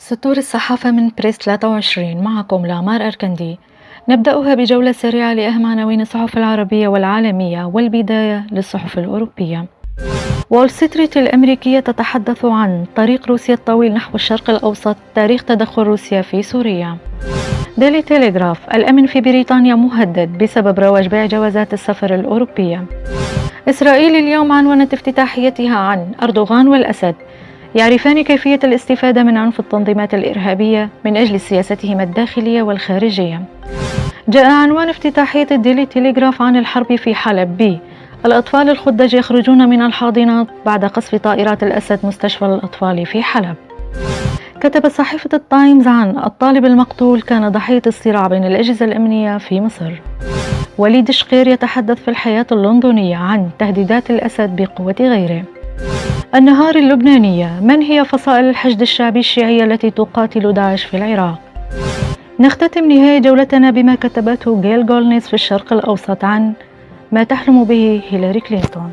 سطور الصحافة من بريس 23 معكم لامار أركندي. نبدأها بجولة سريعة لأهم عناوين الصحف العربية والعالمية، والبداية للصحف الأوروبية. وول ستريت الأمريكية تتحدث عن طريق روسيا الطويل نحو الشرق الأوسط، تاريخ تدخل روسيا في سوريا. ديلي تيليغراف: الأمن في بريطانيا مهدد بسبب رواج بيع جوازات السفر الأوروبية. إسرائيل اليوم عنونت افتتاحيتها عن أردوغان والأسد يعرفان كيفية الاستفادة من عنف التنظيمات الإرهابية من أجل سياستهما الداخلية والخارجية. جاء عنوان افتتاحية الديلي تيليغراف عن الحرب في حلب ب: الأطفال الخدج يخرجون من الحاضنات بعد قصف طائرات الأسد مستشفى الأطفال في حلب. كتبت صحيفة التايمز عن الطالب المقتول كان ضحية الصراع بين الأجهزة الأمنية في مصر. وليد شقير يتحدث في الحياة اللندنية عن تهديدات الأسد بقوة غيره. النهار اللبنانية: من هي فصائل الحشد الشعبي الشيعية التي تقاتل داعش في العراق؟ نختتم نهاية جولتنا بما كتبته جيل جولنيس في الشرق الأوسط عن ما تحلم به هيلاري كلينتون.